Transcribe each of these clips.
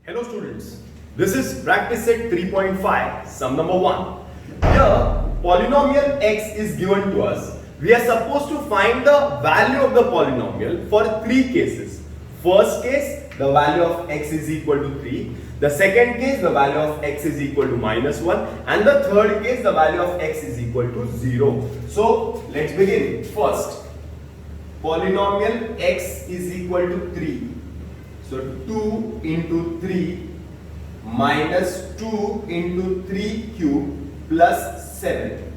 Hello students, this is practice set 3.5, sum number 1. Here, polynomial x is given to us. We are supposed to find the value of the polynomial for 3 cases. First case, the value of x is equal to 3. The second case, the value of x is equal to minus 1. And the third case, the value of x is equal to 0. So, let's begin. First, polynomial x is equal to 3. So 2 into 3 minus 2 into 3 cube plus 7,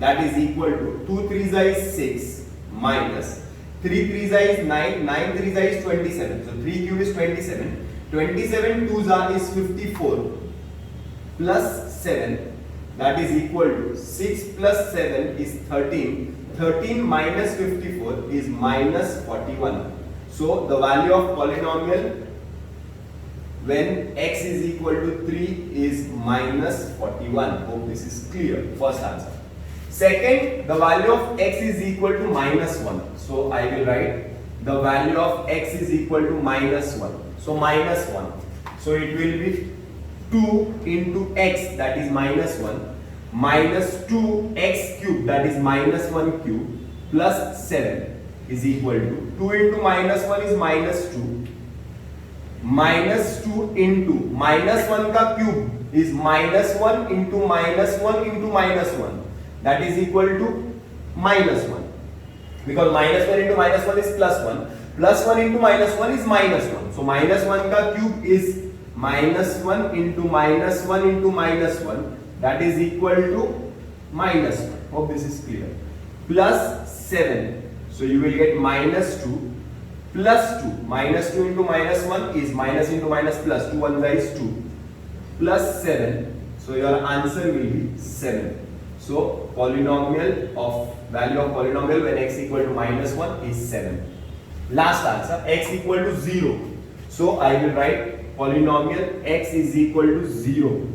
that is equal to 2 3s is 6 minus 3 3s is 9, 9 3s is 27. So 3 cube is 27. 27 2s is 54 plus 7, that is equal to 6 plus 7 is 13. 13 minus 54 is minus 41. So the value of polynomial when x is equal to 3 is minus 41. Hope this is clear. First answer. Second, the value of x is equal to minus 1. So I will write the value of x is equal to minus 1. So minus 1. So it will be 2 into x, that is minus 1, minus 2x cube, that is minus 1 cube, plus 7 is equal to 2 into minus 1 is minus 2, minus 2 into minus 1 ka cube is minus 1 into minus 1 into minus 1, that is equal to minus 1, because minus 1 into minus 1 is plus 1, plus 1 into minus 1 is minus 1. So minus 1 ka cube is minus 1 into minus 1 into minus 1, that is equal to minus 1. Hope this is clear. Plus 7. So you will get minus 2 plus 2. Minus 2 into minus 1 is minus into minus plus. 2 1 is 2. Plus 7. So your answer will be 7. So polynomial of value of polynomial when x equal to minus 1 is 7. Last answer, x equal to 0. So I will write polynomial x is equal to 0.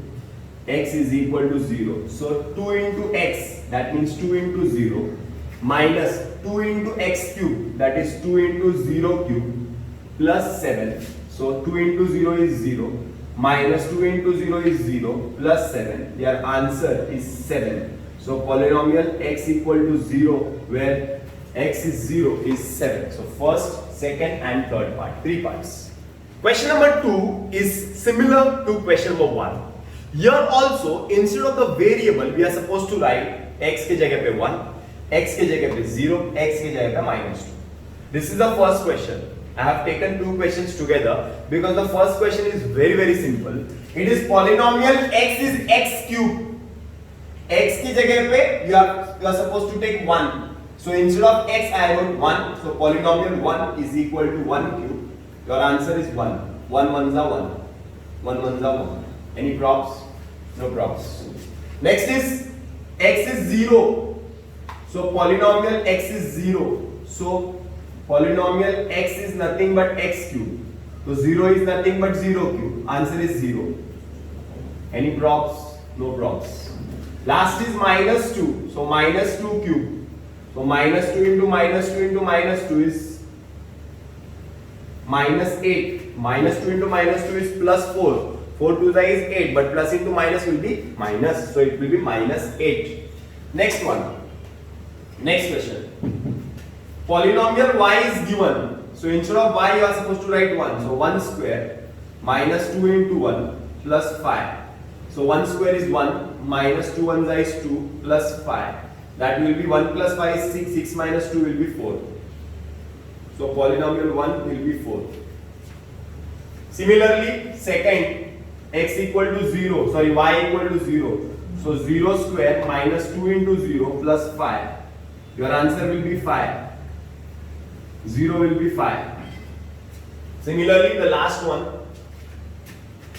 X is equal to 0. So 2 into x, that means 2 into 0, minus 2 into x cube, that is 2 into 0 cube, plus 7. So 2 into 0 is 0, minus 2 into 0 is 0, plus 7. Their answer is 7. So polynomial x equal to 0, where x is 0 is 7. So first, second and third part, 3 parts. Question number 2 is similar to question number 1. Here also, instead of the variable, we are supposed to write x ke jagah pe 1, x ke jagah pe 0, x ke jagah pe minus 2. This is the first question. I have taken 2 questions together because the first question is very simple. It is polynomial x is x cube. X ke jagah pe you are supposed to take 1. So instead of x I wrote 1. So polynomial 1 is equal to 1 cube. Your answer is 1. 1 ones are 1. 1 ones are 1. Any props? No props. Next is x is 0. So polynomial x is 0. So polynomial x is nothing but x cube. So 0 is nothing but 0 cube. Answer is 0. Any props? No props. Last is minus 2. So minus 2 cube. So minus 2 into minus 2 into minus 2 is minus 8. Minus 2 into minus 2 is plus 4. 4 2 is 8, but plus into minus will be minus. So it will be minus 8. Next one. Next question. Polynomial y is given. So instead of y you are supposed to write 1. So 1 square minus 2 into 1 plus 5. So 1 square is 1 minus 2 1 is 2 plus 5. That will be 1 plus 5 is 6. 6 minus 2 will be 4. So polynomial 1 will be 4. Similarly, second, x equal to 0, sorry, y equal to 0. So 0 square minus 2 into 0 plus 5. Your answer will be 5. 0 will be 5. Similarly, the last one,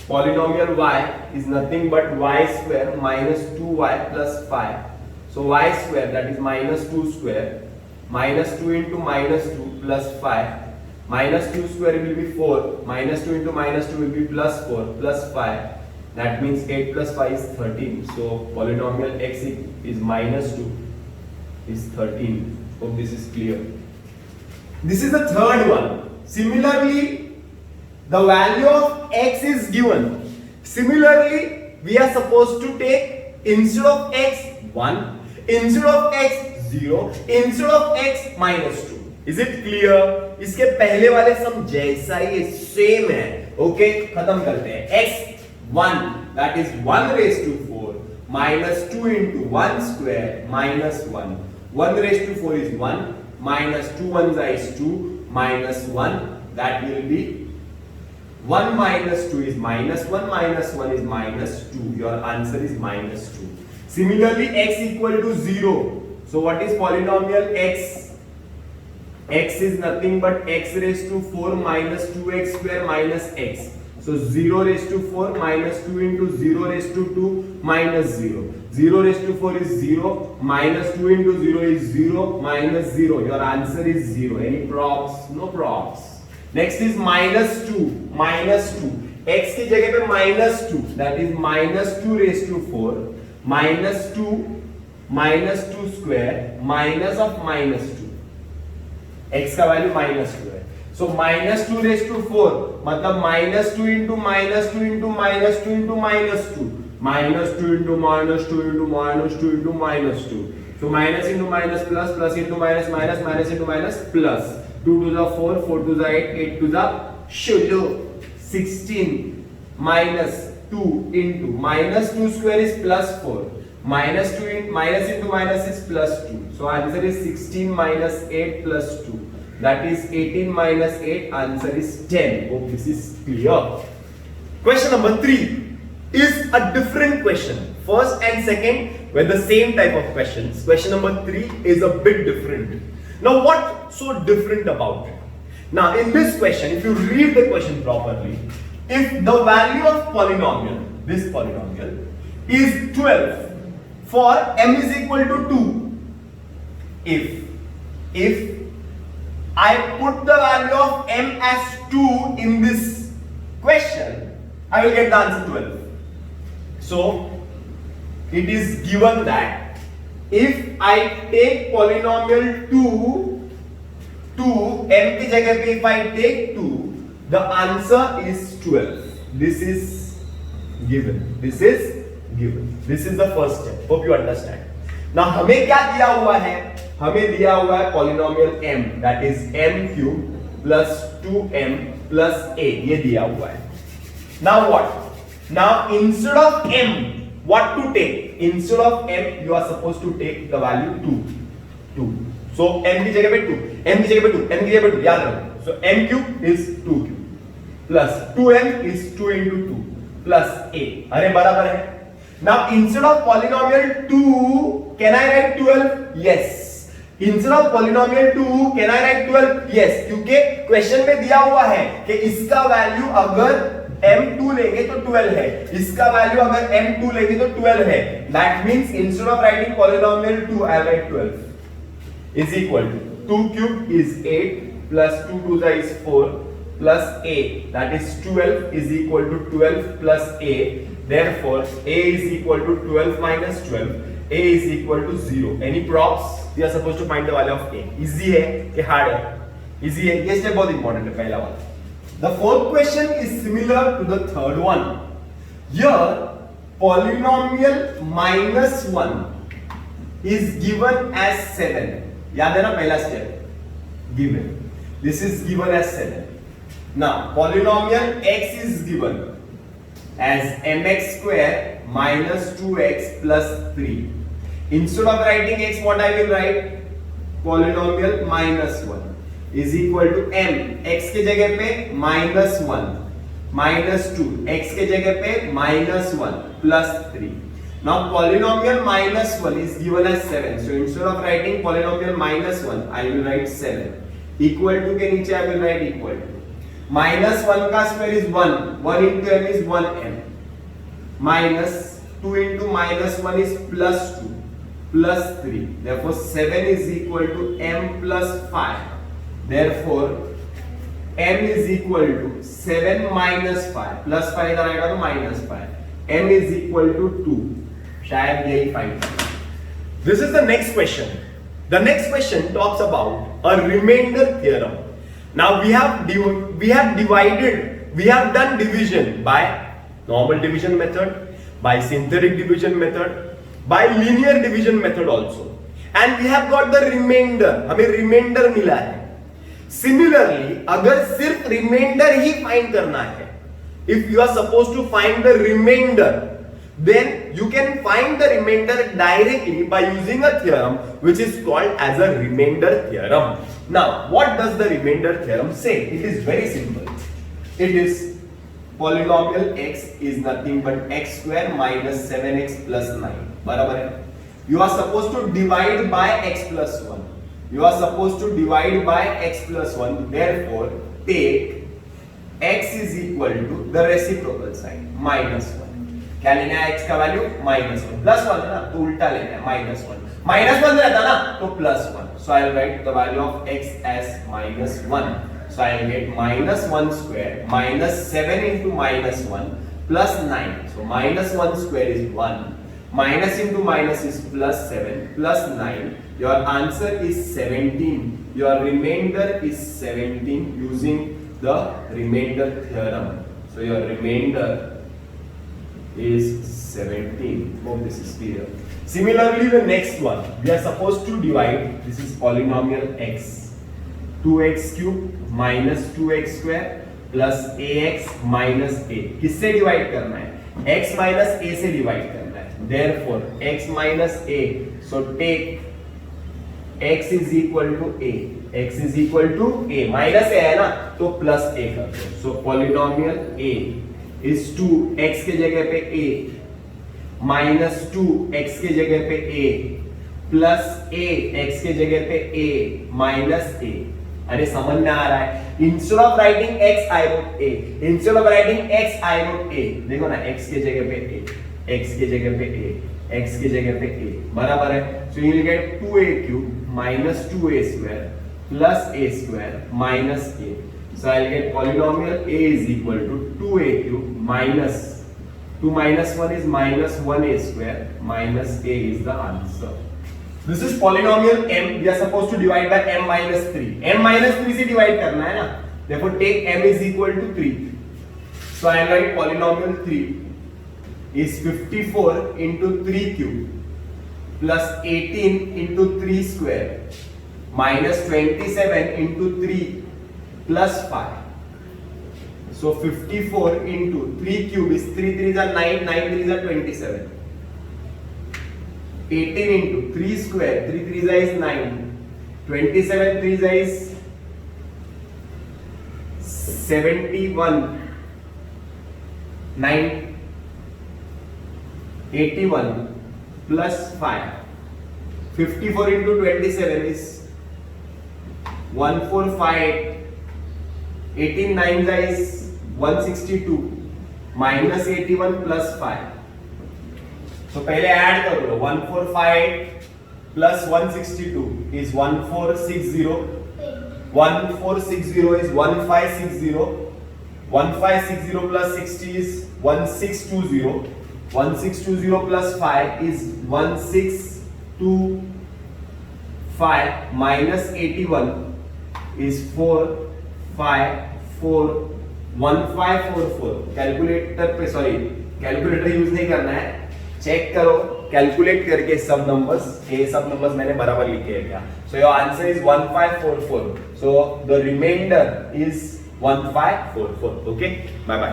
polynomial y is nothing but y square minus 2y plus 5. So y square, that is minus 2 square, minus 2 into minus 2 plus 5. Minus 2 square will be 4, minus 2 into minus 2 will be plus 4, plus 5. That means 8 plus 5 is 13. So polynomial x is minus 2 is 13. Hope this is clear. This is the third one. Similarly, the value of of x is given. Similarly, we are supposed to take instead of x 1, instead of x 0, instead of x minus 2. Is it clear? इसके पहले वाले सम जैसा ही same है. Okay, खत्म करते हैं. x 1 that is 1 raised to 4 minus 2 into 1 square minus 1. 1 raised to 4 is 1 minus 2 ones is 2 minus 1, that will be 1 minus 2 is minus 1 minus 1 is minus 2. Your answer is minus 2. Similarly, x equal to 0. So what is polynomial x? X is nothing but x raised to 4 minus 2x square minus x. So 0 raised to 4 minus 2 into 0 raised to 2 minus 0. 0 raised to 4 is 0 minus 2 into 0 is 0 minus 0. Your answer is 0. Any props? No props. Next is minus 2. Minus 2. X की जगह पे minus 2. That is minus 2 raised to 4 minus 2 square minus of minus 2. x का value minus 2 है. So minus 2 raised to 4 मतलब minus 2 into minus 2 into minus 2 into minus 2 minus 2 into minus 2 into minus 2 into minus 2. So minus into minus plus, plus into minus minus, minus into minus plus. 2 to the 4, 4 to the 8, 8 to the 16 minus 2 into minus 2 square is plus 4. Minus 2 into minus is plus 2. So answer is 16 minus 8 plus 2. That is 18 minus 8. Answer is 10. Hope this is clear. Question number 3 is a different question. First and second were the same type of questions. Question number 3 is a bit different. Now what so different about it? Now in this question, if you read the question properly, if the value of polynomial, this polynomial, is 12 for m is equal to 2, if I put the value of m as 2 in this question, I will get the answer 12. So it is given that if I take polynomial 2 m की जगह पे if I take 2, the answer is 12. This is given. This is given. This is the first step. Hope you understand. Now हमें क्या दिया हुआ है? हमें दिया हुआ है polynomial m, that is m cube plus 2m plus a. ये दिया हुआ है. Now what? Now instead of m, what to take? Instead of m, you are supposed to take the value 2. So m की जगह पे 2, m की जगह पे 2, m की जगह पे 2, याद रखो. So m cube is 2 cube plus 2m is 2 into 2 plus a. अरे बराबर है. Now instead of polynomial 2, can I write 12? Yes. Instead of polynomial 2, can I write 12? Yes. क्योंकि क्वेश्चन में दिया हुआ है कि इसका वैल्यू अगर m2 लेंगे तो 12 है, इसका वैल्यू अगर m2 लेंगे तो 12 है. That means instead of writing polynomial 2, I write 12 is equal to 2 cube is 8 plus 2 to the is 4 plus a, that is 12 is equal to 12 plus a. Therefore a is equal to 12 minus 12. A is equal to 0. Any props? We are supposed to find the value of a. Easy है कि hard है? Easy है. ये step बहुत important है, पहला वाला. The fourth question is similar to the third one. Here polynomial minus 1 is given as 7. याद है ना पहला step? Given. This is given as 7. Now polynomial x is given as mx square minus 2x plus 3. Instead of writing x, what I will write? Polynomial minus 1 is equal to m. x के जगह पे minus 1 minus 2, x के जगह पे minus 1 plus 3. Now polynomial minus 1 is given as 7. So instead of writing polynomial minus 1, I will write 7. Equal to के नीचे I will write equal to. Minus 1 का square is 1. 1 into m is 1m. Minus 2 into minus 1 is plus 2 plus 3. Therefore 7 is equal to m plus 5. Therefore m is equal to 7 minus 5. Plus 5 इधर आएगा तो minus 5. m is equal to 2. शायद यही find. This is the next question. The next question talks about a remainder theorem. Now we have divided we have done division by normal division method, by synthetic division method, by linear division method also, and we have got the remainder. हमें remainder मिला है. Similarly, अगर सिर्फ remainder ही find करना है, if you are supposed to find the remainder, then you can find the remainder directly by using a theorem which is called as a remainder theorem. Now, what does the remainder theorem say? It is very simple. It is polynomial x is nothing but x square minus 7x plus 9. बराबर है? You are supposed to divide by x plus 1. You are supposed to divide by x plus 1. Therefore, take x is equal to the reciprocal sign minus 1. क्या लेना है x का value -1, plus 1 है ना, तो उल्टा लेना है -1 रहता ना तो +1. So I will write the value of x as -1. So I will get -1 square minus 7 into -1 plus 9. So -1 square is 1. Minus into minus is plus 7 plus 9. Your answer is 17. Your remainder is 17 using the remainder theorem. So your remainder is 17. Hope this is clear. Similarly, the next one, we are supposed to divide, this is polynomial x, 2x cube minus 2x square plus ax minus a. किससे divide करना है? x minus a से divide करना है. Therefore, x minus a. So take x is equal to a. x is equal to a. Minus a है ना, तो plus a कर दो. So polynomial a is 2 x के जगह पे a minus 2 x के जगह पे a plus a x के जगह पे a minus a. अरे समझ में आ रहा है? Instead of writing x I wrote a. Instead of writing x I wrote a. देखो ना, x के जगह पे a, x के जगह पे a, x के जगह पे a. बराबर है? So you will get 2a cube minus 2a square plus a square minus a. So I'll get polynomial a is equal to 2a cube minus 2 minus 1 is minus 1a square minus a is the answer. This is polynomial m. We are supposed to divide by m minus 3. m minus 3 से divide करना है ना. Therefore take m is equal to 3. So I'll write polynomial 3 is 54 into 3 cube plus 18 into 3 square minus 27 into 3 plus 5. So 54 into 3 cube is 3 3s are 9, 9 3s are 27. 18 into 3 square, 3 3s is 9. 27 3s is 71. 9 81 plus 5. 54 into 27 is 1458. 18 9s is 162 minus 81 plus 5. So पहले add कर लो. 1458 plus 162 is 1460. 1460 is 1560. 1560 plus 60 is 1620. 1620 plus 5 is 1625 minus 81 is 1544. Calculator पे calculator use नहीं करना है. Check करो calculate करके सब numbers, ये सब नंबर्स मैंने बराबर लिखे हैं क्या. So your answer is 1544. So the remainder is 1544. Okay, bye bye.